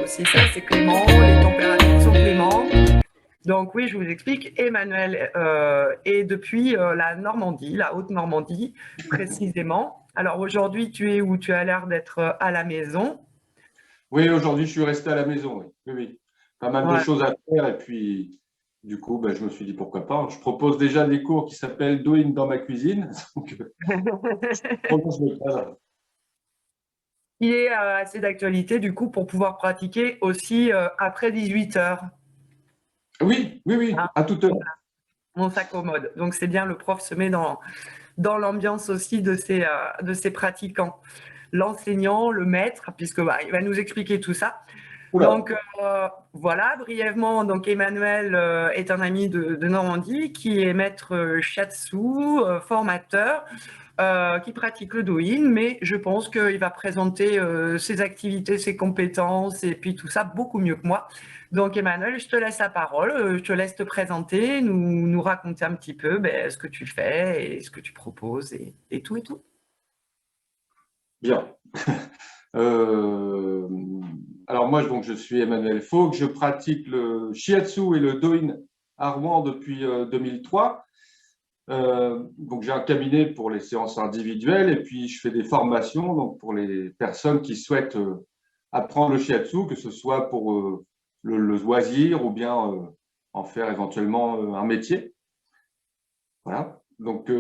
aussi ça, c'est clément, les températures sont clémentes. Donc oui, je vous explique, Emmanuel est depuis la Normandie, la Haute-Normandie précisément. Alors aujourd'hui, tu es où? Tu as l'air d'être à la maison. Oui, aujourd'hui, je suis resté à la maison. Oui, oui, oui. Pas mal de Ouais. choses à faire. Et puis, du coup, ben, je me suis dit pourquoi pas. Je propose déjà des cours qui s'appellent Doing dans ma cuisine. Donc, je prolonge le cadre. Il est assez d'actualité du coup pour pouvoir pratiquer aussi après 18 heures. Oui, oui, oui, Hein. à toute heure. On s'accommode. Donc c'est bien, le prof se met dans l'ambiance aussi de ses pratiquants. L'enseignant, le maître, puisque bah, il va nous expliquer tout ça. Oula. Donc voilà, brièvement, donc Emmanuel est un ami de Normandie qui est maître shiatsu, formateur, qui pratique le Douyin, mais je pense qu'il va présenter ses activités, ses compétences et puis tout ça beaucoup mieux que moi. Donc Emmanuel, je te laisse la parole, je te laisse te présenter, nous raconter un petit peu ben, ce que tu fais et ce que tu proposes et tout et tout. Bien. Euh, alors moi, donc, je suis Emmanuel Fauque. Je pratique le shiatsu et le doin à Rouen depuis 2003. Donc j'ai un cabinet pour les séances individuelles et puis je fais des formations donc pour les personnes qui souhaitent apprendre le shiatsu, que ce soit pour le loisir ou bien en faire éventuellement un métier. Voilà. Donc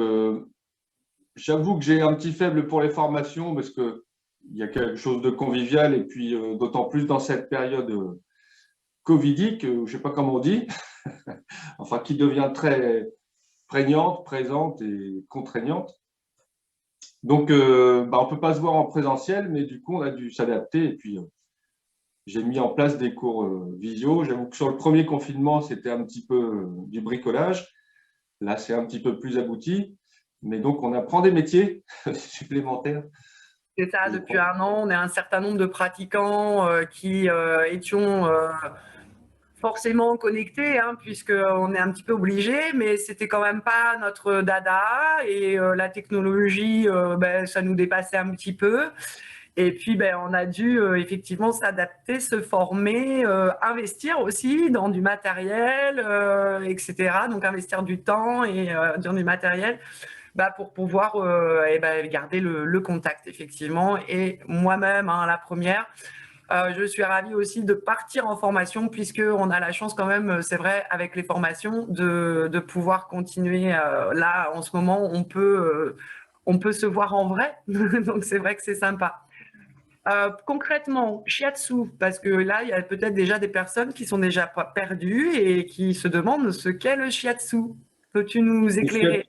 j'avoue que j'ai un petit faible pour les formations parce que il y a quelque chose de convivial et puis d'autant plus dans cette période covidique, je sais pas comment on dit, enfin qui devient très prégnante, présente et contraignante. Donc, bah, on ne peut pas se voir en présentiel, mais du coup, on a dû s'adapter. Et puis, j'ai mis en place des cours visio. J'avoue que sur le premier confinement, c'était un petit peu du bricolage. Là, c'est un petit peu plus abouti. Mais donc, on apprend des métiers supplémentaires. C'est ça, Et depuis un an, on est un certain nombre de pratiquants qui étions forcément connectés, hein, puisqu'on est un petit peu obligé, mais c'était quand même pas notre dada et la technologie, ben, ça nous dépassait un petit peu. Et puis, ben, on a dû effectivement s'adapter, se former, investir aussi dans du matériel, etc. Donc, investir du temps et dans du matériel bah, pour pouvoir eh ben, garder le contact, effectivement. Et moi-même, hein, la première, je suis ravie aussi de partir en formation puisqu'on a la chance quand même, c'est vrai, avec les formations, de pouvoir continuer. Là, en ce moment, on peut se voir en vrai. Donc, c'est vrai que c'est sympa. Concrètement, shiatsu, parce que là, il y a peut-être déjà des personnes qui sont déjà perdues et qui se demandent ce qu'est le shiatsu. Peux-tu nous éclairer?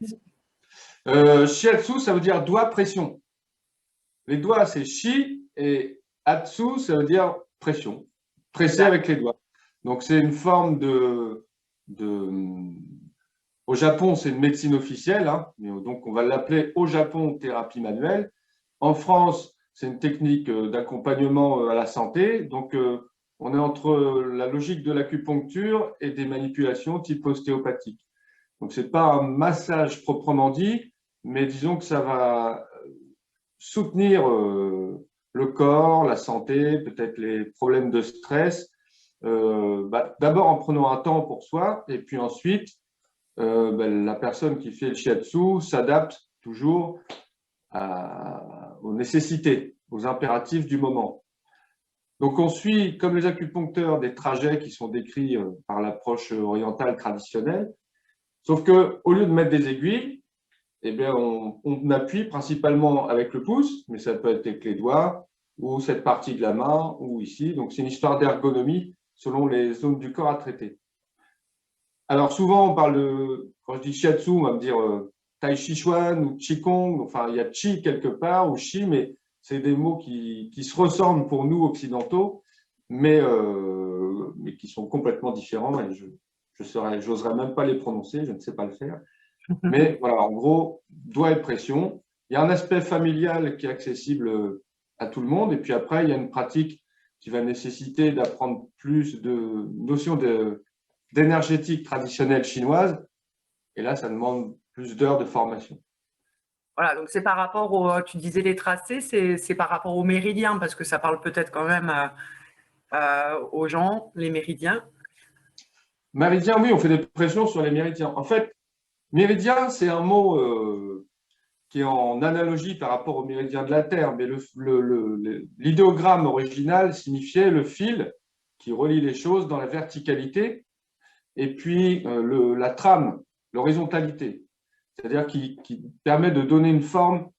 shiatsu, ça veut dire doigt pression. Les doigts, c'est shi et atsu, ça veut dire pression. Presser avec les doigts. Donc, c'est une forme de au Japon, c'est une médecine officielle, hein, donc on va l'appeler au Japon thérapie manuelle. En France, c'est une technique d'accompagnement à la santé. Donc, on est entre la logique de l'acupuncture et des manipulations type ostéopathique. Donc, ce n'est pas un massage proprement dit, mais disons que ça va soutenir le corps, la santé, peut-être les problèmes de stress. Bah, d'abord en prenant un temps pour soi, et puis ensuite, ben, la personne qui fait le shiatsu s'adapte toujours aux nécessités, aux impératifs du moment. Donc on suit, comme les acupuncteurs, des trajets qui sont décrits par l'approche orientale traditionnelle, sauf que au lieu de mettre des aiguilles, eh bien, on appuie principalement avec le pouce, mais ça peut être avec les doigts, ou cette partie de la main, ou ici. Donc c'est une histoire d'ergonomie selon les zones du corps à traiter. Alors souvent, on parle de, quand je dis shiatsu, on va me dire tai chi chuan ou qigong. Enfin, il y a chi quelque part ou chi, mais c'est des mots qui se ressemblent pour nous occidentaux, mais qui sont complètement différents et j'oserais même pas les prononcer, je ne sais pas le faire. Mais voilà, en gros, doigt et pression. Il y a un aspect familial qui est accessible à tout le monde, et puis après, il y a une pratique qui va nécessiter d'apprendre plus de notions d'énergétique traditionnelle chinoise. Et là, ça demande plus d'heures de formation. Voilà, donc c'est par rapport au, tu disais les tracés, c'est par rapport au méridien, parce que ça parle peut-être quand même. aux gens, les méridiens? Méridien, oui, on fait des pressions sur les méridiens. En fait, méridien, c'est un mot qui est en analogie par rapport au méridien de la Terre, mais l'idéogramme original signifiait le fil qui relie les choses dans la verticalité, et puis la trame, l'horizontalité, c'est-à-dire qui permet de donner une forme,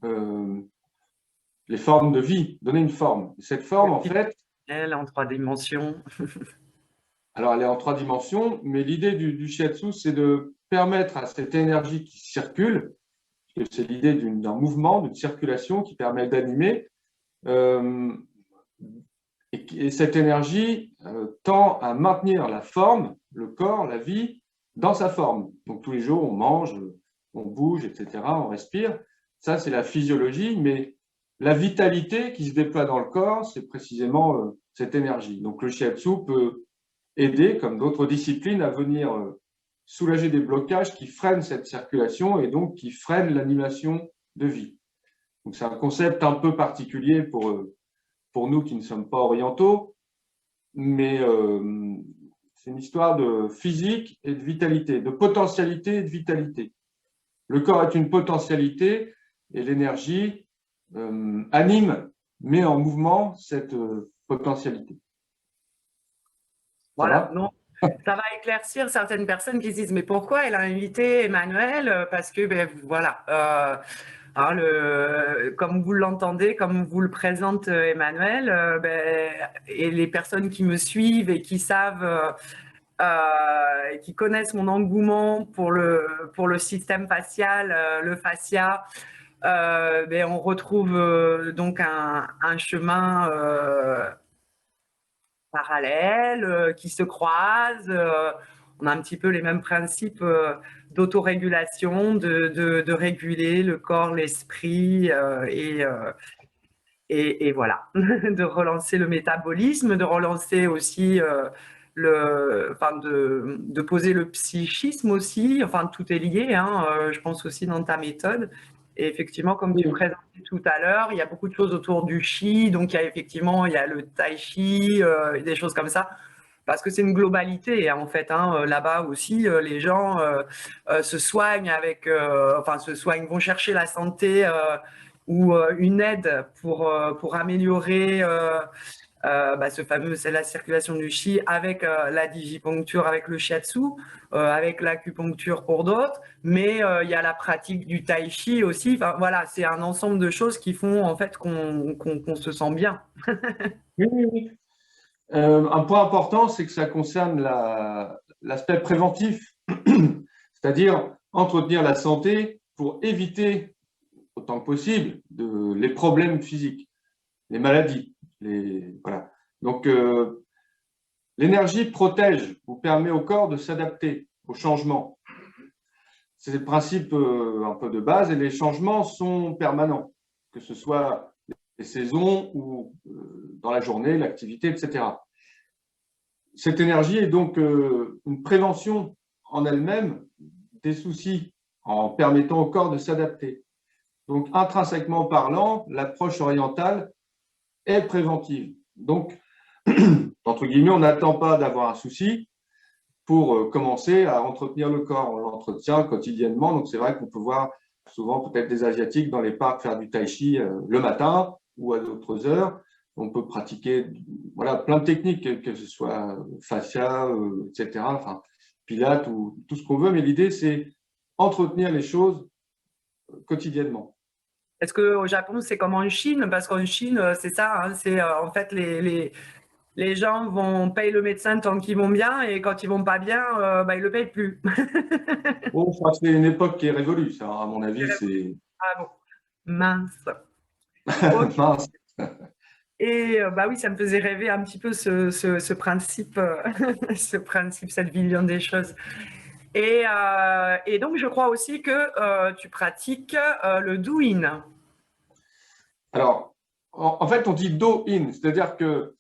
les formes de vie, donner une forme. Et cette forme, en fait, Elle en 3 dimensions. alors elle est en 3 dimensions, mais l'idée du shiatsu, c'est de permettre à cette énergie qui circule, c'est l'idée d'un mouvement, d'une circulation qui permet d'animer, euh, et cette énergie tend à maintenir la forme, le corps, la vie, dans sa forme. Donc tous les jours, on mange, on bouge, etc., on respire. Ça, c'est la physiologie, mais la vitalité qui se déploie dans le corps, c'est précisément cette énergie. Donc le shiatsu peut aider, comme d'autres disciplines, à venir soulager des blocages qui freinent cette circulation et donc qui freinent l'animation de vie. Donc c'est un concept un peu particulier pour nous qui ne sommes pas orientaux, mais c'est une histoire de physique et de vitalité, de potentialité et de vitalité. Le corps est une potentialité et l'énergie anime, met en mouvement cette potentialité. Ça Voilà, va? non, ça va éclaircir certaines personnes qui se disent mais pourquoi elle a invité Emmanuel? Parce que ben voilà, hein, comme vous l'entendez, comme vous le présente Emmanuel, ben, et les personnes qui me suivent et qui savent, qui connaissent mon engouement pour le système facial, le fascia, ben, on retrouve donc un chemin parallèles, qui se croisent. On a un petit peu les mêmes principes d'autorégulation, de réguler le corps, l'esprit et voilà, de relancer le métabolisme, de relancer aussi enfin de poser le psychisme aussi. Enfin, tout est lié, hein, je pense aussi dans ta méthode. Et effectivement, comme tu Oui. présentais tout à l'heure, il y a beaucoup de choses autour du chi. Donc, il y a le tai chi, des choses comme ça. Parce que c'est une globalité, hein, en fait. Hein, là-bas aussi, les gens se soignent enfin, se soignent, vont chercher la santé ou une aide pour améliorer bah, c'est la circulation du chi avec la digiponcture, avec le shiatsu, avec l'acupuncture pour d'autres, mais il y a la pratique du tai chi aussi. Enfin, voilà, c'est un ensemble de choses qui font en fait qu'on se sent bien. Oui, oui, oui. Un point important, c'est que ça concerne l'aspect préventif, c'est-à-dire entretenir la santé pour éviter autant que possible les problèmes physiques, les maladies. Voilà. Donc, l'énergie protège ou permet au corps de s'adapter aux changements. C'est le principe un peu de base et les changements sont permanents, que ce soit les saisons ou dans la journée, l'activité, etc. Cette énergie est donc une prévention en elle-même des soucis en permettant au corps de s'adapter. Donc, intrinsèquement parlant, l'approche orientale est préventive. Donc, entre guillemets, on n'attend pas d'avoir un souci pour commencer à entretenir le corps. On l'entretient quotidiennement. Donc, c'est vrai qu'on peut voir souvent peut-être des Asiatiques dans les parcs faire du tai chi le matin ou à d'autres heures. On peut pratiquer voilà, plein de techniques, que ce soit fascia, etc., enfin, pilates ou tout ce qu'on veut. Mais l'idée, c'est entretenir les choses quotidiennement. Est-ce qu'au Japon, c'est comme en Chine? Parce qu'en Chine, c'est ça, hein, c'est en fait les gens vont payer le médecin tant qu'ils vont bien et quand ils vont pas bien, bah, ils le payent plus. Bon, enfin, c'est une époque qui est révolue, ça, à mon avis, c'est Ah bon, mince. Ok. mince. Et bah oui, ça me faisait rêver un petit peu ce principe, ce principe, cette vision des choses. Et donc, je crois aussi que tu pratiques le doin. Alors, en fait, on dit do-in, c'est-à-dire que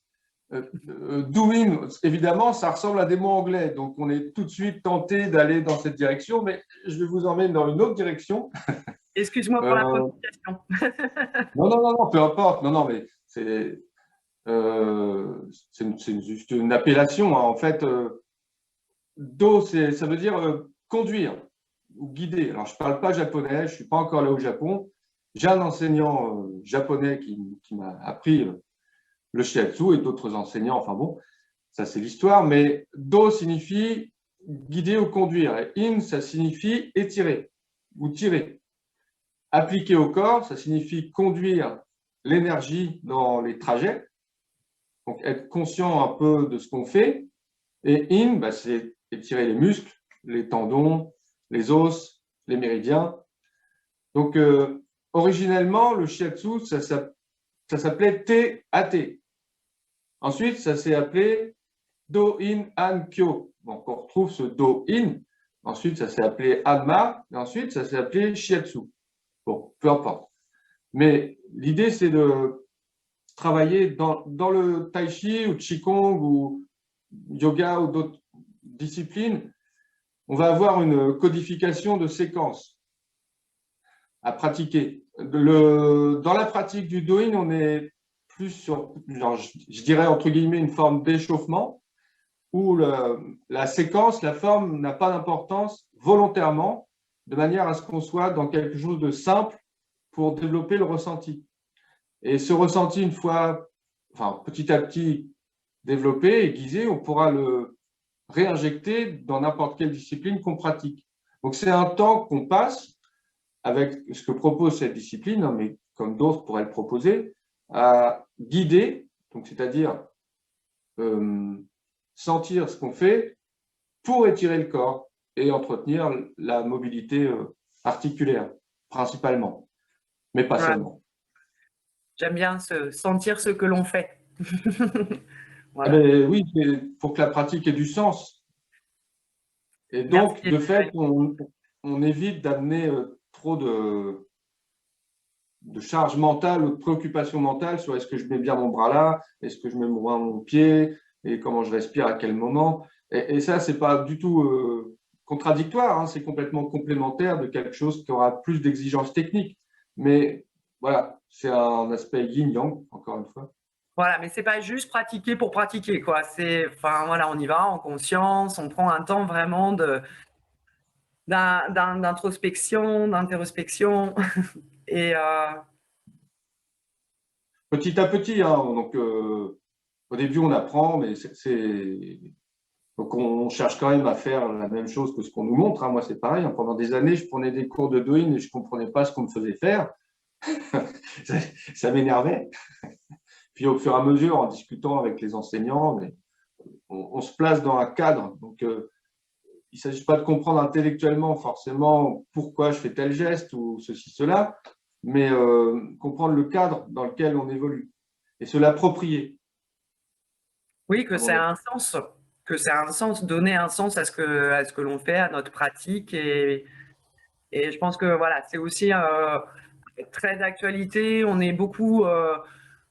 doing, évidemment, ça ressemble à des mots anglais, donc on est tout de suite tenté d'aller dans cette direction, mais je vais vous emmener dans une autre direction. Excuse-moi pour la Euh, prononciation. non, non, non, non, peu importe, non, non, mais c'est. C'est juste une appellation, hein. En fait, do, ça veut dire conduire ou guider. Alors, je ne parle pas japonais, je ne suis pas encore là au Japon. J'ai un enseignant japonais qui m'a appris le shiatsu et d'autres enseignants. Enfin bon, ça c'est l'histoire. Mais do signifie guider ou conduire. Et in, ça signifie étirer ou tirer. Appliquer au corps, ça signifie conduire l'énergie dans les trajets. Donc, être conscient un peu de ce qu'on fait. Et in, bah, c'est étirer les muscles, les tendons, les os, les méridiens. Donc, originellement, le shiatsu, ça s'appelait T-A-T. Ensuite, ça s'est appelé Do-in an-kyo. Donc, on retrouve ce Do-in. Ensuite, ça s'est appelé Anma. Et ensuite, ça s'est appelé shiatsu. Bon, peu importe. Mais l'idée, c'est de travailler dans le tai chi ou qigong ou yoga ou d'autres disciplines. On va avoir une codification de séquences à pratiquer. Dans la pratique du doin, on est plus sur, genre, je dirais entre guillemets, une forme d'échauffement où la séquence, la forme n'a pas d'importance volontairement, de manière à ce qu'on soit dans quelque chose de simple pour développer le ressenti. Et ce ressenti, une fois, enfin, petit à petit développé, aiguisé, on pourra le réinjecter dans n'importe quelle discipline qu'on pratique. Donc, c'est un temps qu'on passe avec ce que propose cette discipline, hein, mais comme d'autres pourraient le proposer, à guider, donc c'est-à-dire sentir ce qu'on fait pour étirer le corps et entretenir la mobilité articulaire, principalement, mais pas Ouais. seulement. J'aime bien sentir ce que l'on fait. Ah Voilà. ben, oui, pour que la pratique ait du sens. Et donc, Merci. de fait, on évite d'amener trop de charge mentale ou de préoccupation mentale sur est-ce que je mets bien mon bras là, est-ce que je mets mon pied, et comment je respire à quel moment. Et ça, c'est pas du tout contradictoire, hein, c'est complètement complémentaire de quelque chose qui aura plus d'exigences techniques. Mais voilà, c'est un aspect yin-yang, encore une fois. Voilà, mais c'est pas juste pratiquer pour pratiquer, quoi. C'est, enfin, voilà, on y va en conscience, on prend un temps vraiment d'introspection, d'interospection. Et Petit à petit, hein, donc au début on apprend, mais donc on cherche quand même à faire la même chose que ce qu'on nous montre, hein. Moi c'est pareil, hein. Pendant des années je prenais des cours de doing et je comprenais pas ce qu'on me faisait faire. Ça m'énervait. Puis au fur et à mesure, en discutant avec les enseignants, on se place dans un cadre. Donc il ne s'agit pas de comprendre intellectuellement forcément pourquoi je fais tel geste ou ceci, cela, mais comprendre le cadre dans lequel on évolue et se l'approprier. oui, À mon avis. que c'est un sens, donner un sens à ce que l'on fait, à notre pratique. Et je pense que voilà, c'est aussi très d'actualité. On est beaucoup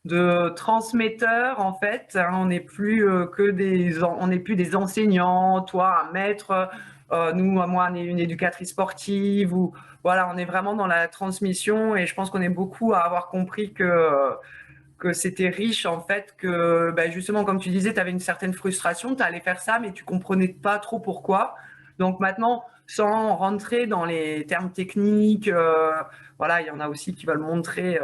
de transmetteurs en fait. Hein. On n'est plus on n'est plus des enseignants. Toi, un maître. Nous, moi, on est une éducatrice sportive. Ou voilà, on est vraiment dans la transmission. Et je pense qu'on est beaucoup à avoir compris que c'était riche en fait, que ben justement, comme tu disais, tu avais une certaine frustration, tu allais faire ça, mais tu comprenais pas trop pourquoi. Donc maintenant, sans rentrer dans les termes techniques, voilà, il y en a aussi qui veulent montrer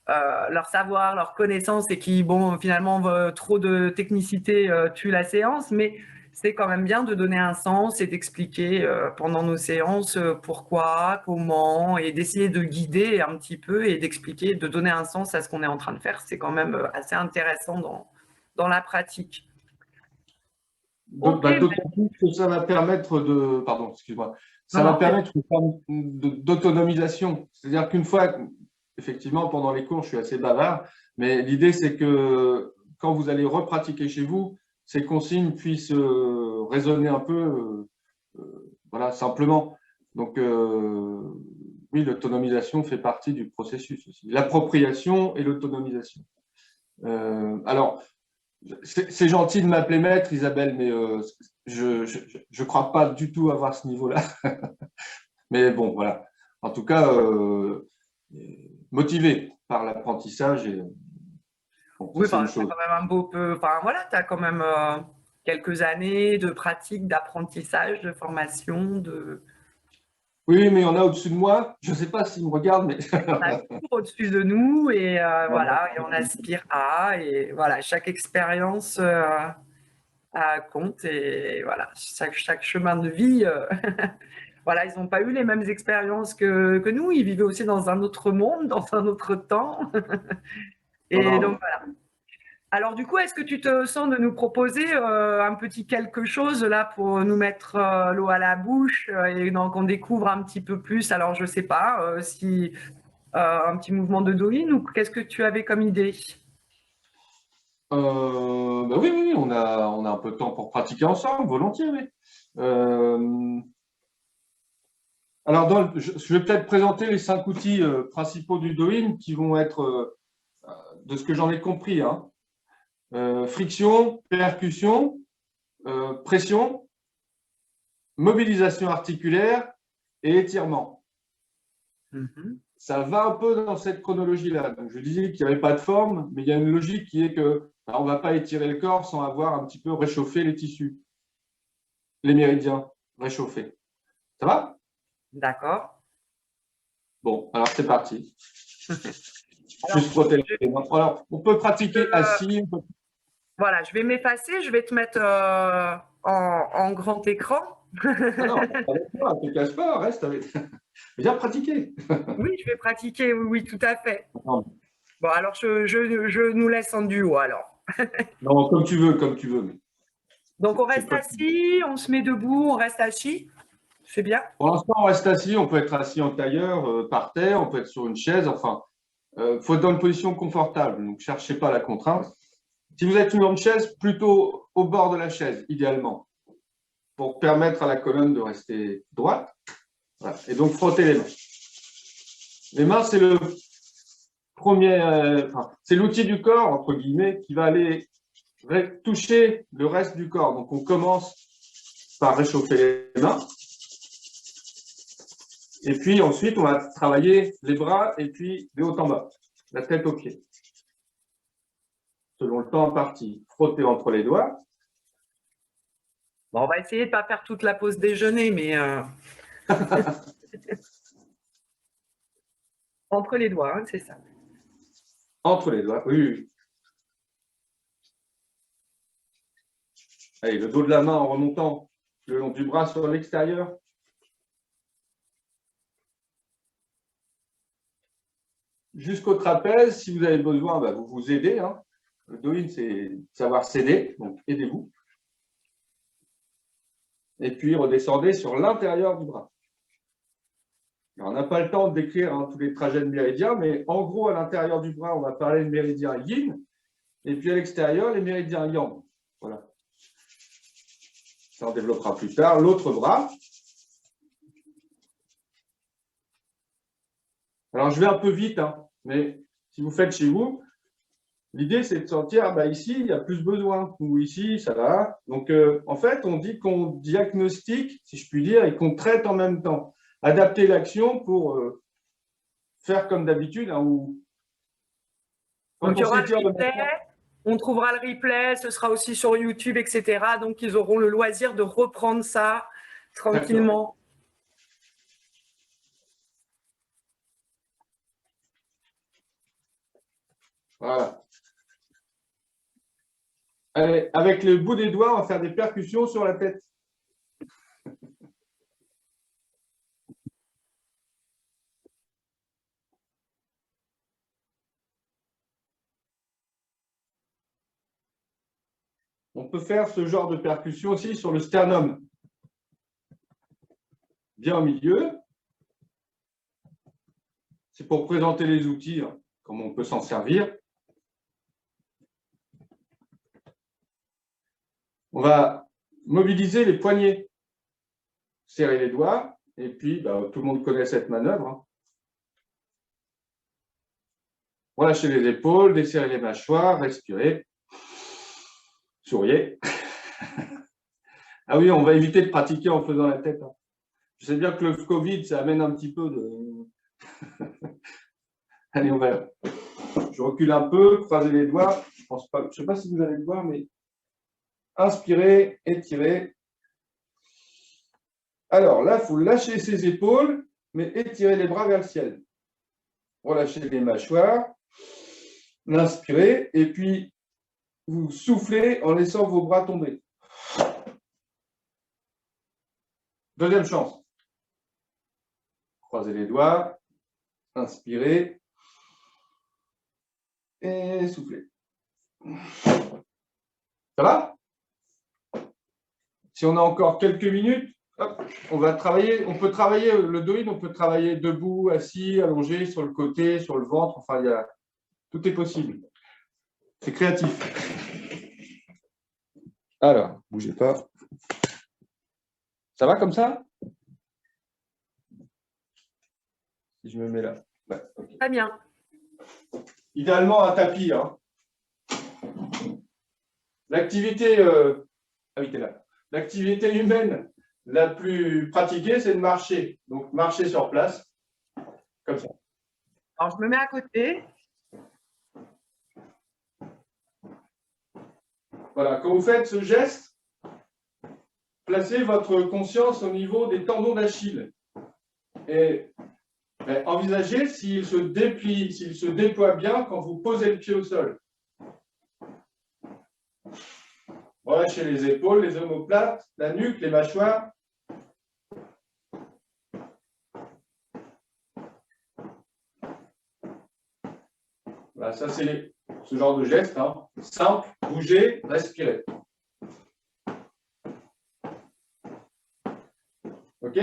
leur savoir, leur connaissance et qui, bon, finalement, trop de technicité tue la séance, mais c'est quand même bien de donner un sens et d'expliquer pendant nos séances pourquoi, comment, et d'essayer de guider un petit peu et d'expliquer, de donner un sens à ce qu'on est en train de faire. C'est quand même assez intéressant dans la pratique. Ok, D'autant plus que ça va permettre de, pardon, excuse-moi, non, ça va non, permettre une forme d'autonomisation. C'est-à-dire qu'une fois, effectivement, pendant les cours, je suis assez bavard, mais l'idée, c'est que quand vous allez repratiquer chez vous, ces consignes puissent résonner un peu, voilà, simplement. Donc, oui, l'autonomisation fait partie du processus aussi. L'appropriation et l'autonomisation. Alors, c'est gentil de m'appeler maître, Isabelle, mais je crois pas du tout avoir ce niveau-là. Mais bon, voilà. En tout cas, motivé par l'apprentissage. Bon, ça, Oui, c'est une enfin, tu as chose. quand même un beau peu, enfin voilà, tu as quand même quelques années de pratique, d'apprentissage, de formation, Oui, mais il y en a au-dessus de moi. Je ne sais pas s'ils me regardent, mais on a toujours au-dessus de nous et voilà, et on aspire à, et voilà, chaque expérience compte et voilà, chaque chemin de vie, voilà, ils n'ont pas eu les mêmes expériences que nous, ils vivaient aussi dans un autre monde, dans un autre temps. Et donc, voilà. voilà. Alors du coup, est-ce que tu te sens de nous proposer un petit quelque chose là pour nous mettre l'eau à la bouche et donc on découvre un petit peu plus. Alors je sais pas si un petit mouvement de Douyin ou qu'est-ce que tu avais comme idée? Bah oui, oui, oui, on a un peu de temps pour pratiquer ensemble, volontiers, oui. Euh, alors, je vais peut-être présenter les 5 outils principaux du Douyin qui vont être, de ce que j'en ai compris, hein, friction, percussion, pression, mobilisation articulaire et étirement. Mhm. Ça va un peu dans cette chronologie-là. Donc, je disais qu'il n'y avait pas de forme, mais il y a une logique qui est que on ne va pas étirer le corps sans avoir un petit peu réchauffé les tissus, les méridiens réchauffés. Ça va? D'accord. Bon, alors c'est parti. Alors Juste frotter les mains. Alors, on peut je- pratiquer assis. voilà, je vais m'effacer, je vais te mettre en grand écran. Ah non, reste avec moi, ne te casse pas, reste avec. Viens pratiquer. Oui, je vais pratiquer, oui, oui, tout à fait. Non, Bon, alors je nous laisse en duo alors. non, comme tu veux, comme tu veux. Mais Donc on c'est reste pas... assis, on se met debout, on reste assis. C'est bien. Pour l'instant, on reste assis. On peut être assis en tailleur, par terre, on peut être sur une chaise. Enfin, faut être dans une position confortable. Donc, cherchez pas la contrainte. Si vous êtes sur une chaise, plutôt au bord de la chaise, idéalement, pour permettre à la colonne de rester droite. Voilà. Et donc, frottez les mains. Les mains, c'est le premier, enfin, c'est l'outil du corps, entre guillemets, qui va aller toucher le reste du corps. Donc, on commence par réchauffer les mains. Et puis, ensuite, on va travailler les bras et puis de haut en bas, la tête aux pieds. Selon le temps imparti, frotter entre les doigts. Bon, on va essayer de ne pas faire toute la pause déjeuner, mais entre les doigts, hein, c'est ça. Entre les doigts, oui, oui. Allez, le dos de la main en remontant le long du bras sur l'extérieur. Jusqu'au trapèze, si vous avez besoin, bah, vous vous aidez. Hein. Le Douyin, c'est savoir s'aider, donc aidez-vous. Et puis redescendez sur l'intérieur du bras. Alors, on n'a pas le temps de décrire hein, tous les trajets de méridiens, mais en gros, à l'intérieur du bras, on va parler de méridien yin, et puis à l'extérieur, les méridiens yang. Voilà. Ça, on développera plus tard. L'autre bras. Alors, je vais un peu vite, hein, mais si vous faites chez vous, l'idée, c'est de sentir, bah, ici, il y a plus besoin, ou ici, ça va. Donc, en fait, on dit qu'on diagnostique, si je puis dire, et qu'on traite en même temps. Adapter l'action pour faire comme d'habitude, hein, ou quand Donc il on y aura le s'étire de replay, manière... on trouvera le replay, ce sera aussi sur YouTube, etc. Donc ils auront le loisir de reprendre ça D'accord. tranquillement. Voilà. Allez, avec le bout des doigts, on va faire des percussions sur la tête. On peut faire ce genre de percussion aussi sur le sternum. Bien au milieu. C'est pour présenter les outils, hein, comment on peut s'en servir. On va mobiliser les poignets, serrer les doigts, et puis bah, tout le monde connaît cette manœuvre. Hein. Relâchez les épaules, desserrez les mâchoires, respirez, souriez. Ah oui, on va éviter de pratiquer en faisant la tête. Hein. Je sais bien que le Covid, ça amène un petit peu de... Allez, on va Je recule un peu, croisez les doigts. Je pense pas, je ne sais pas si vous allez le voir, mais inspirez, étirez. Alors là, il faut lâcher ses épaules, mais étirer les bras vers le ciel. Relâchez les mâchoires. Inspirez, et puis vous soufflez en laissant vos bras tomber. Deuxième chance. Croisez les doigts. Inspirez. Et soufflez. Ça va? Si on a encore quelques minutes, hop, on va travailler. On peut travailler le do-in, on peut travailler debout, assis, allongé, sur le côté, sur le ventre. Enfin, tout est possible. C'est créatif. Alors, bougez pas. Ça va comme ça? Si je me mets là. Ouais, okay. Très bien. Idéalement, un tapis. Hein. L'activité L'activité humaine la plus pratiquée, c'est de marcher. Donc, marcher sur place, comme ça. Alors, je me mets à côté. Voilà, quand vous faites ce geste, placez votre conscience au niveau des tendons d'Achille. Et envisagez s'il se déplie, s'il se déploie bien quand vous posez le pied au sol. Relâchez les épaules, les omoplates, la nuque, les mâchoires. Voilà, ça c'est ce genre de geste, hein. Simple, bougez, respirez. OK?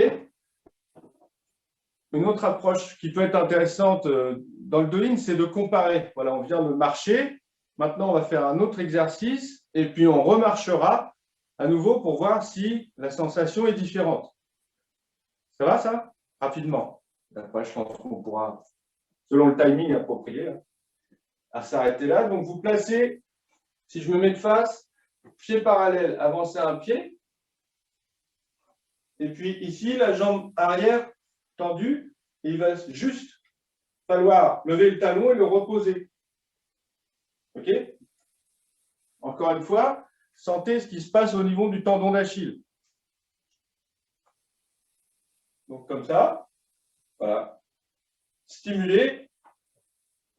Une autre approche qui peut être intéressante dans le do-in, c'est de comparer. Voilà, on vient de marcher. Maintenant, on va faire un autre exercice et puis on remarchera à nouveau pour voir si la sensation est différente. Ça va, ça? Rapidement. Après, je pense qu'on pourra, selon le timing approprié, à s'arrêter là. Donc, vous placez, si je me mets de face, pied parallèle, avancez un pied. Et puis ici, la jambe arrière tendue. Et il va juste falloir lever le talon et le reposer. OK? Encore une fois, sentez ce qui se passe au niveau du tendon d'Achille. Donc, comme ça. Voilà. Stimuler,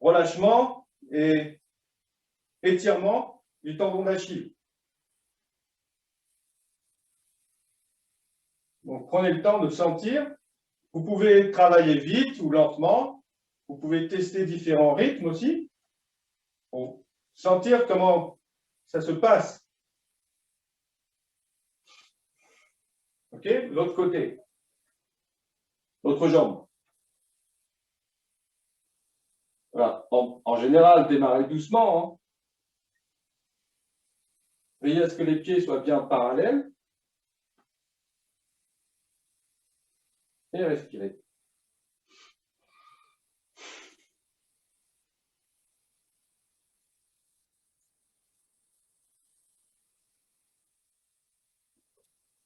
relâchement et étirement du tendon d'Achille. Donc, prenez le temps de sentir. Vous pouvez travailler vite ou lentement. Vous pouvez tester différents rythmes aussi pour sentir comment ça se passe. OK? L'autre côté. L'autre jambe. Voilà. En général, démarrez doucement. Hein. Veillez à ce que les pieds soient bien parallèles. Et respirez.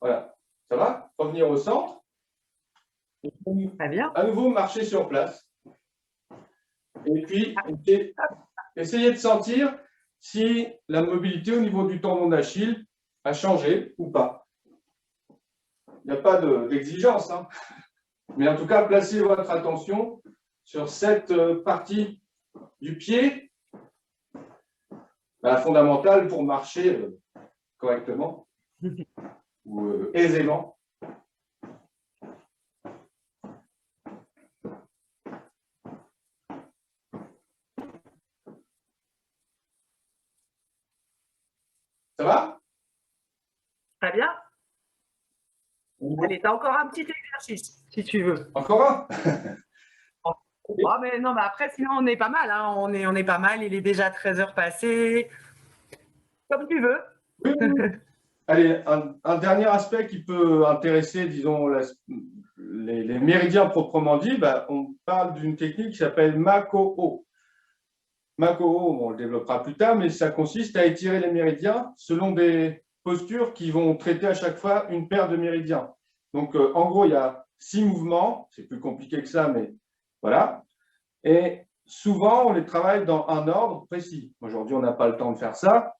Voilà. Ça va? Revenir au centre. Très bien. À nouveau, marcher sur place. Et puis, essayez de sentir si la mobilité au niveau du tendon d'Achille a changé ou pas. Il n'y a pas d'exigence. Hein. Mais en tout cas, placez votre attention sur cette partie du pied fondamentale pour marcher correctement ou aisément. Ça va? Très bien. Allez, tu as encore un petit exercice, si tu veux. Encore un? Ah, mais non, mais après, sinon, on est pas mal. Hein. On est pas mal. Il est déjà 13 heures passées. Comme tu veux. Oui. Allez, un dernier aspect qui peut intéresser, disons, les méridiens proprement dit, on parle d'une technique qui s'appelle Mako-O. Mako-O, on le développera plus tard, mais ça consiste à étirer les méridiens selon des postures qui vont traiter à chaque fois une paire de méridiens. Donc, en gros, il y a 6 mouvements. C'est plus compliqué que ça, mais voilà. Et souvent, on les travaille dans un ordre précis. Aujourd'hui, on n'a pas le temps de faire ça.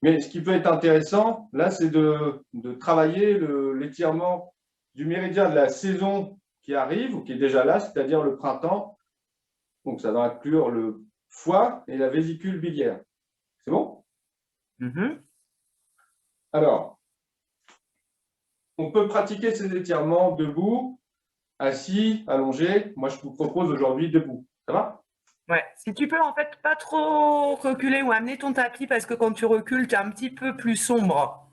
Mais ce qui peut être intéressant, là, c'est de travailler l'étirement du méridien de la saison qui arrive ou qui est déjà là, c'est-à-dire le printemps. Donc, ça va inclure le foie et la vésicule biliaire. C'est bon? Alors, on peut pratiquer ces étirements debout, assis, allongé. Moi, je vous propose aujourd'hui debout. Ça va? Ouais. Si tu peux, en fait, pas trop reculer ou amener ton tapis parce que quand tu recules, tu es un petit peu plus sombre.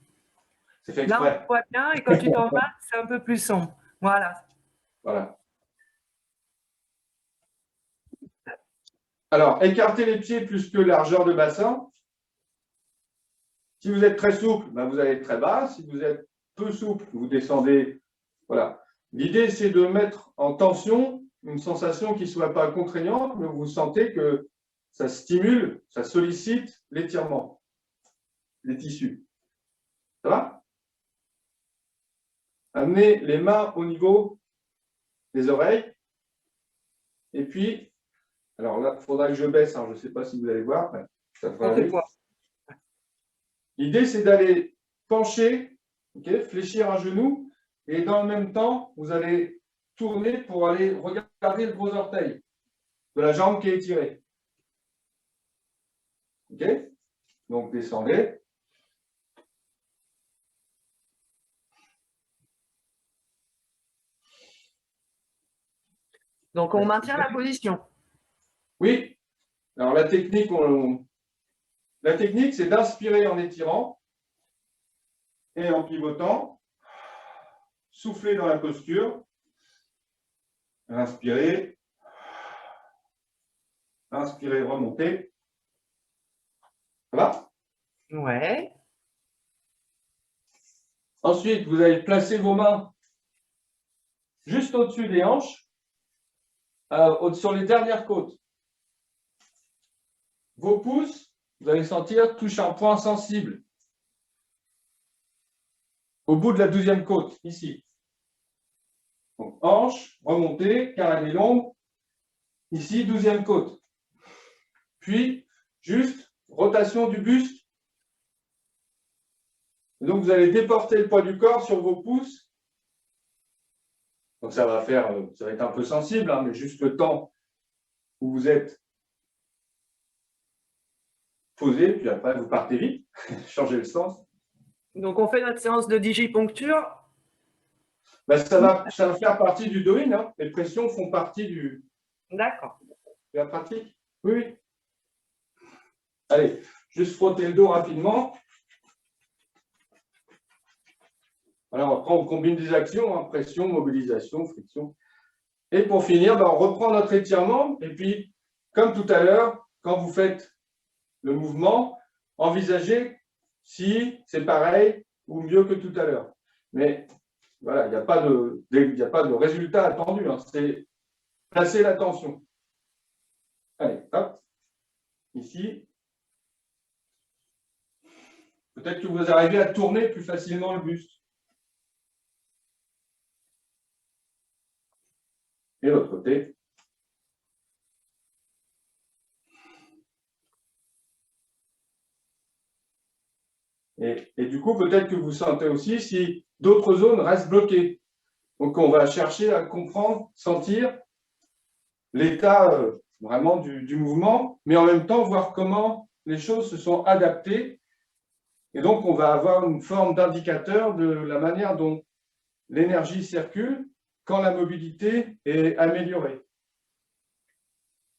C'est fait Là, on te exprès. voit bien et quand tu t'en vas, c'est un peu plus sombre. Voilà. Voilà. Alors, écartez les pieds plus que largeur de bassin. Si vous êtes très souple, ben vous allez être très bas. Si vous êtes peu souple, vous descendez. Voilà. L'idée, c'est de mettre en tension une sensation qui ne soit pas contraignante, mais vous sentez que ça stimule, ça sollicite l'étirement des tissus. Ça va? Amenez les mains au niveau des oreilles. Et puis, alors là, il faudra que je baisse. Hein, je ne sais pas si vous allez voir. Ça devrait aller. L'idée, c'est d'aller pencher, okay, fléchir un genou, et dans le même temps, vous allez tourner pour aller regarder le gros orteil de la jambe qui est étirée. OK? Donc, descendez. Donc, on maintient la position. Oui. Alors, la technique, c'est d'inspirer en étirant et en pivotant. Souffler dans la posture. Inspirez. Inspirez, remontez. Ça va? Ouais. Ensuite, vous allez placer vos mains juste au-dessus des hanches, sur les dernières côtes. Vos pouces, vous allez sentir, touchent un point sensible. Au bout de la 12e côte, ici. Donc, hanche, remontée, car elle est longue. Ici, 12e côte. Puis, juste, rotation du buste. Et donc, vous allez déporter le poids du corps sur vos pouces. Donc, ça va être un peu sensible, hein, mais juste le temps où vous êtes posé, puis après, vous partez vite, changez le sens. Donc, on fait notre séance de digiponcture. Ben, ça va faire partie du doing. Hein. Les pressions font partie de la pratique. Oui, oui. Allez, juste frotter le dos rapidement. Alors, après, on combine des actions, hein, pression, mobilisation, friction. Et pour finir, ben, on reprend notre étirement. Et puis, comme tout à l'heure, quand vous faites le mouvement, envisagez si c'est pareil ou mieux que tout à l'heure. Mais voilà, il n'y a pas de résultat attendu. Hein, c'est placer l'attention. Allez, hop. Ici. Peut-être que vous arrivez à tourner plus facilement le buste. Et l'autre côté. Et du coup, peut-être que vous sentez aussi si d'autres zones restent bloquées. Donc, on va chercher à comprendre, sentir l'état vraiment du mouvement, mais en même temps, voir comment les choses se sont adaptées. Et donc, on va avoir une forme d'indicateur de la manière dont l'énergie circule quand la mobilité est améliorée.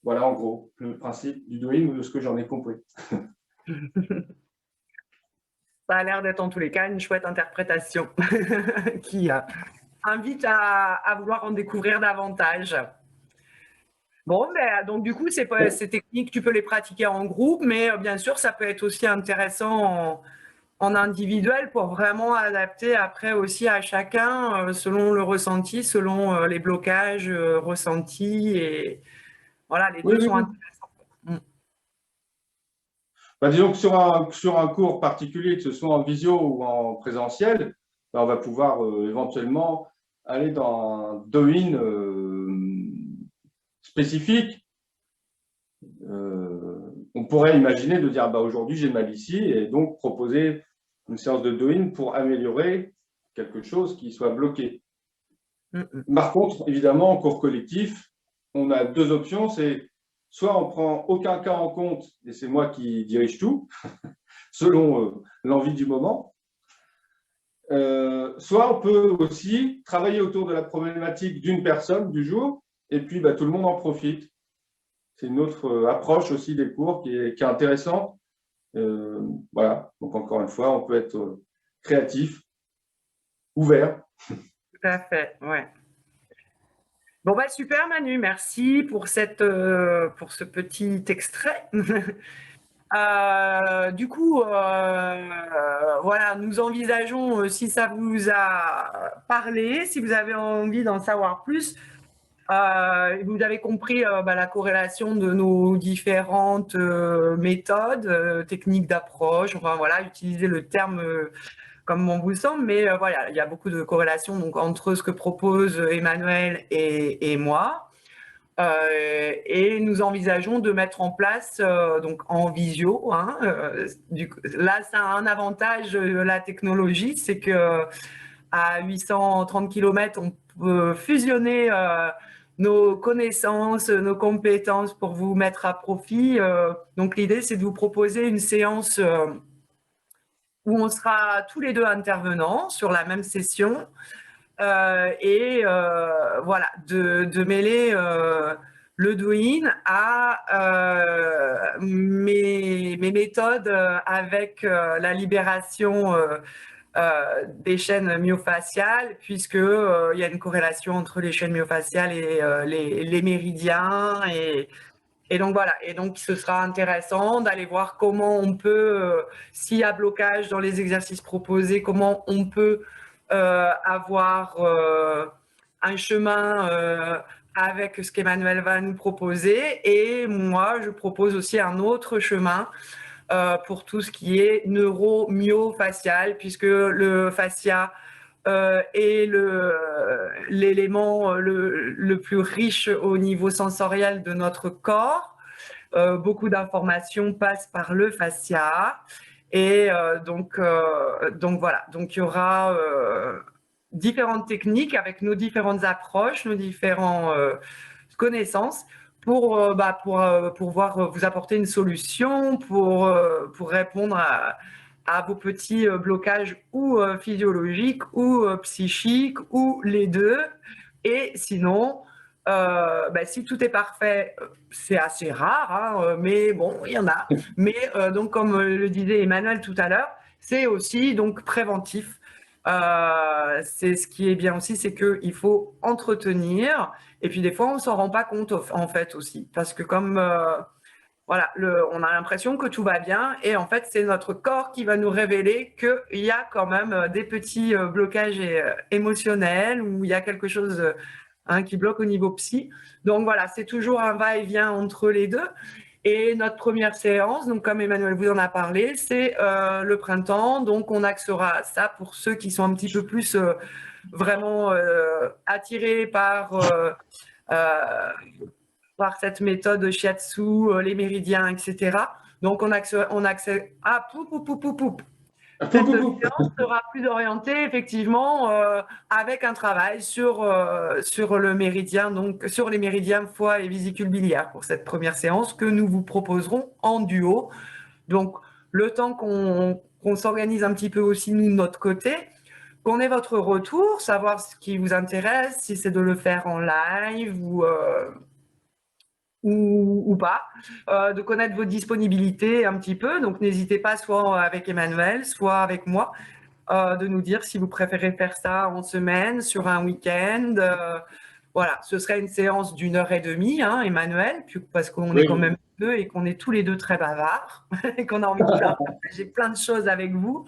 Voilà, en gros, le principe du doing ou de ce que j'en ai compris. Ça a l'air d'être en tous les cas une chouette interprétation qui invite à vouloir en découvrir davantage. Bon, donc du coup, ces techniques, tu peux les pratiquer en groupe, mais bien sûr, ça peut être aussi intéressant en individuel pour vraiment adapter après aussi à chacun selon le ressenti, selon les blocages ressentis. Et voilà, les deux sont intéressants. Ben, disons que sur un cours particulier, que ce soit en visio ou en présentiel, ben, on va pouvoir éventuellement aller dans un doing spécifique on pourrait imaginer de dire, bah, aujourd'hui, j'ai mal ici, et donc proposer une séance de do-in pour améliorer quelque chose qui soit bloqué. Par contre, évidemment, en cours collectif, on a deux options. C'est soit on prend aucun cas en compte, et c'est moi qui dirige tout, selon l'envie du moment. Soit on peut aussi travailler autour de la problématique d'une personne du jour, et puis bah, tout le monde en profite. C'est une autre approche aussi des cours qui est intéressante. Voilà, donc encore une fois, on peut être créatif, ouvert. Tout à fait, ouais. Bon, bah, super Manu, merci pour pour ce petit extrait. Du coup, voilà, nous envisageons, si ça vous a parlé, si vous avez envie d'en savoir plus, vous avez compris bah, la corrélation de nos différentes méthodes, techniques d'approche, enfin voilà, utiliser le terme comme bon vous semble, mais voilà, il y a beaucoup de corrélations donc, entre ce que propose Emmanuel et moi. Et nous envisageons de mettre en place, donc en visio, hein, là, ça a un avantage, la technologie, c'est que à 830 km, on peut fusionner nos connaissances, nos compétences pour vous mettre à profit. Donc l'idée, c'est de vous proposer une séance où on sera tous les deux intervenants sur la même session et voilà, de mêler le doing à mes méthodes avec la libération des chaînes myofaciales, puisque il y a une corrélation entre les chaînes myofaciales et les méridiens et donc voilà, et donc ce sera intéressant d'aller voir comment on peut, s'il y a blocage dans les exercices proposés, comment on peut avoir un chemin avec ce qu'Emmanuel va nous proposer. Et moi, je propose aussi un autre chemin pour tout ce qui est neuro-myofacial, puisque le fascia est l'élément le plus riche au niveau sensoriel de notre corps. Beaucoup d'informations passent par le fascia. Et donc voilà, donc il y aura différentes techniques avec nos différentes approches, nos différentes connaissances pour pouvoir vous apporter une solution, pour répondre à vos petits blocages ou physiologiques ou psychiques ou les deux. Et sinon, si tout est parfait, c'est assez rare, hein, mais bon, il y en a. Mais donc, comme le disait Emmanuel tout à l'heure, c'est aussi donc préventif. C'est ce qui est bien aussi, c'est qu'il faut entretenir. Et puis des fois, on s'en rend pas compte en fait aussi, parce que comme voilà, on a l'impression que tout va bien, et en fait, c'est notre corps qui va nous révéler qu'il y a quand même des petits blocages émotionnels, ou il y a quelque chose qui bloque au niveau psy. Donc voilà, c'est toujours un va-et-vient entre les deux. Et notre première séance, donc comme Emmanuel vous en a parlé, c'est le printemps. Donc on axera ça pour ceux qui sont un petit peu plus vraiment attirés par cette méthode shiatsu, les méridiens, etc. Donc on axe ah poup. Cette séance sera plus orientée effectivement avec un travail sur le méridien, donc sur les méridiens foie et vésicule biliaire pour cette première séance que nous vous proposerons en duo. Donc le temps qu'on s'organise un petit peu aussi nous de notre côté, qu'on ait votre retour, savoir ce qui vous intéresse, si c'est de le faire en live ou pas, de connaître vos disponibilités un petit peu. Donc n'hésitez pas, soit avec Emmanuel, soit avec moi, de nous dire si vous préférez faire ça en semaine, sur un week-end. Voilà, ce serait une séance d'1 h 30, hein, Emmanuel, parce qu'on est quand même deux et qu'on est tous les deux très bavards et qu'on a envie de partager plein de choses avec vous.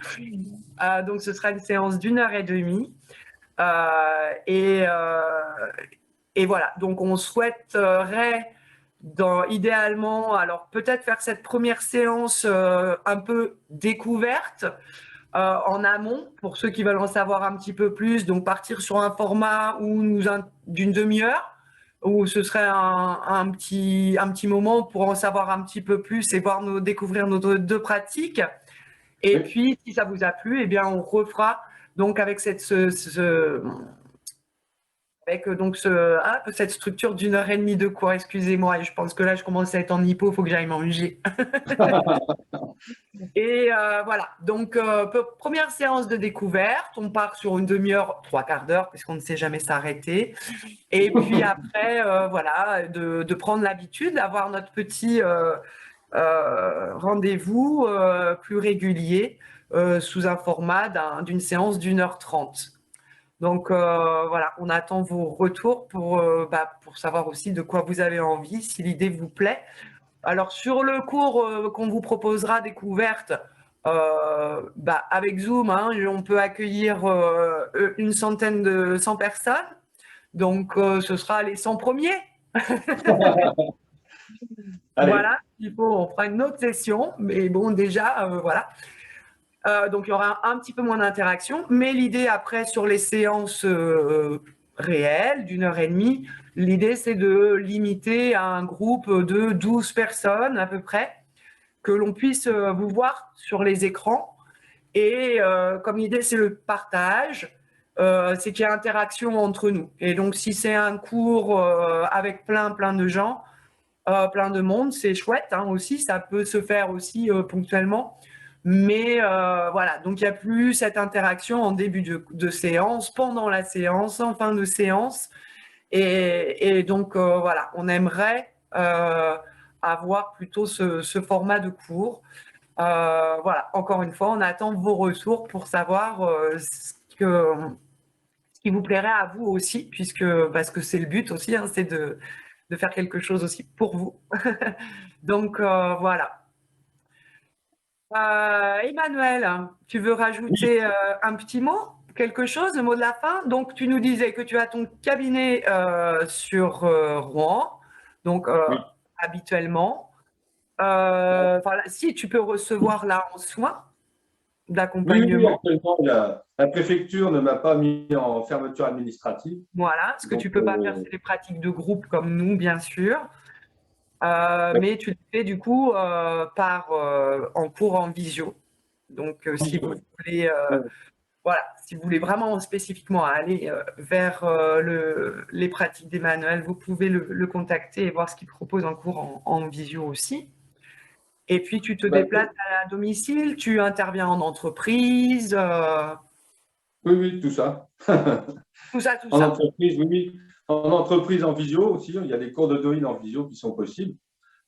Donc ce sera une séance d'1 h 30. Et voilà, donc on souhaiterait idéalement, alors peut-être faire cette première séance un peu découverte en amont, pour ceux qui veulent en savoir un petit peu plus, donc partir sur un format d'une demi-heure, où ce serait un petit moment pour en savoir un petit peu plus et découvrir nos deux pratiques. Et Oui. puis, si ça vous a plu, eh bien, on refera donc avec cette structure d'1 heure et demie de cours. Excusez-moi, je pense que là, je commence à être en hypo, il faut que j'aille manger. Et voilà, donc première séance de découverte, on part sur une demi-heure, trois quarts d'heure, puisqu'on ne sait jamais s'arrêter. Et puis après, voilà, de prendre l'habitude d'avoir notre petit rendez-vous plus régulier sous un format d'une séance d'1 h 30. Donc voilà, on attend vos retours pour savoir aussi de quoi vous avez envie, si l'idée vous plaît. Alors sur le cours qu'on vous proposera découverte, avec Zoom, hein, on peut accueillir une centaine de 100 personnes. Donc ce sera les 100 premiers. Allez. Voilà, on fera une autre session, mais bon déjà voilà. Donc il y aura un petit peu moins d'interaction, mais l'idée après sur les séances réelles d'1 h 30, l'idée c'est de limiter à un groupe de 12 personnes à peu près, que l'on puisse vous voir sur les écrans. Et comme l'idée c'est le partage, c'est qu'il y a interaction entre nous. Et donc si c'est un cours avec plein de gens, plein de monde, c'est chouette hein, aussi, ça peut se faire aussi ponctuellement. Mais voilà, donc il n'y a plus cette interaction en début de séance, pendant la séance, en fin de séance. Et donc voilà, on aimerait avoir plutôt ce format de cours. Voilà, encore une fois, on attend vos retours pour savoir ce qui vous plairait à vous aussi, parce que c'est le but aussi, hein, c'est de faire quelque chose aussi pour vous. Donc voilà. Emmanuel, tu veux Oui, rajouter un petit mot, quelque chose, le mot de la fin? Donc tu nous disais que tu as ton cabinet sur Rouen, donc oui. habituellement. Si tu peux recevoir là en soins Oui, oui, d'accompagnement. actuellement, la préfecture ne m'a pas mis en fermeture administrative. Voilà, ce que Donc, tu peux pas faire, c'est les pratiques de groupe comme nous, bien sûr. ouais, Mais tu le fais du coup en cours en visio. Donc, si vous ouais. voulez, Ouais. voilà, si vous voulez vraiment spécifiquement aller vers les pratiques d'Emmanuel, vous pouvez le contacter et voir ce qu'il propose en cours en visio aussi. Et puis, tu te Bah, déplaces à domicile, tu interviens en entreprise, oui, oui, tout ça. tout ça, tout En ça. entreprise, oui, oui. En entreprise, en visio aussi, il y a des cours de Doing en visio qui sont possibles.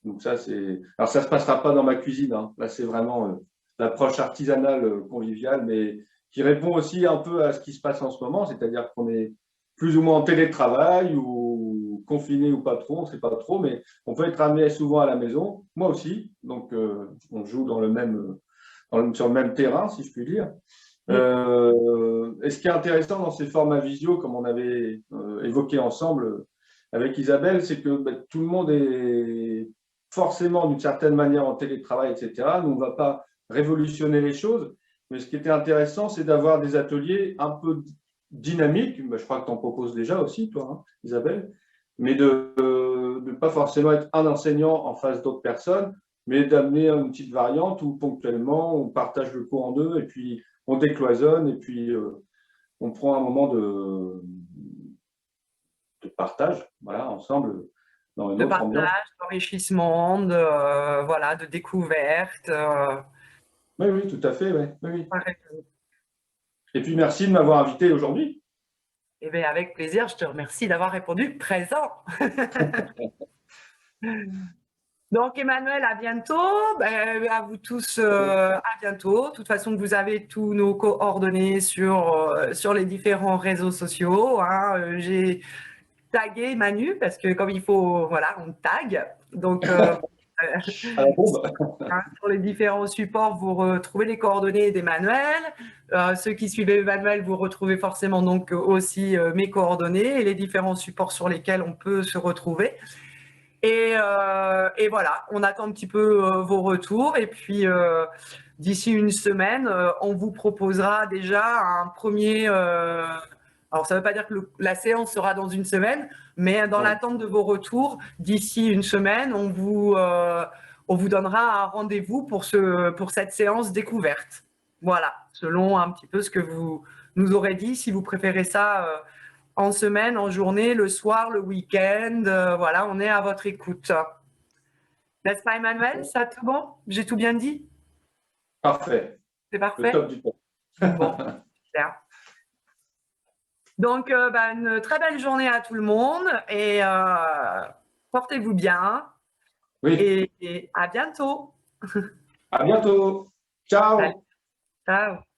Donc ça, c'est. Alors ça se passera pas dans ma cuisine, hein. Là, c'est vraiment l'approche artisanale, conviviale, mais qui répond aussi un peu à ce qui se passe en ce moment, c'est-à-dire qu'on est plus ou moins en télétravail ou confiné ou pas trop, on ne sait pas trop, mais on peut être amené souvent à la maison. Moi aussi, donc on joue dans le même, sur le même terrain, si je puis dire. Mm. Et ce qui est intéressant dans ces formats visio, comme on avait évoqué ensemble avec Isabelle, c'est que tout le monde est forcément d'une certaine manière en télétravail, etc. Nous, on ne va pas révolutionner les choses, mais ce qui était intéressant, c'est d'avoir des ateliers un peu dynamiques. Je crois que tu en proposes déjà aussi, toi, hein, Isabelle, mais de ne pas forcément être un enseignant en face d'autres personnes, mais d'amener une petite variante où ponctuellement, on partage le cours en deux et puis on décloisonne et puis on prend un moment de partage, voilà, ensemble, dans une De autre ambiance. partage, d'enrichissement, voilà, de découverte. Oui, oui, tout à fait, oui, oui, oui. Et puis merci de m'avoir invité aujourd'hui. Eh bien, avec plaisir, je te remercie d'avoir répondu présent. Donc, Emmanuel, à bientôt. À vous tous, à bientôt. De toute façon, vous avez tous nos coordonnées sur les différents réseaux sociaux, hein. J'ai tagué Manu parce que comme il faut, voilà, on tag. Donc, À la bombe. hein, sur les différents supports, vous retrouvez les coordonnées d'Emmanuel. Ceux qui suivent Emmanuel, vous retrouvez forcément donc aussi mes coordonnées et les différents supports sur lesquels on peut se retrouver. Et voilà, on attend un petit peu vos retours. Et puis, d'ici une semaine, on vous proposera déjà un premier Alors, ça ne veut pas dire que la séance sera dans une semaine, mais dans l'attente de vos retours, d'ici une semaine, on vous donnera un rendez-vous pour cette séance découverte. Voilà, selon un petit peu ce que vous nous aurez dit, si vous préférez ça en semaine, en journée, le soir, le week-end, voilà, on est à votre écoute. N'est-ce pas, Emmanuel? Ça tout bon? J'ai tout bien dit? Parfait. C'est Le parfait? top du top. Bon, super. Donc, une très belle journée à tout le monde et portez-vous bien Oui. et à bientôt. À bientôt. Ciao. Salut. Ciao.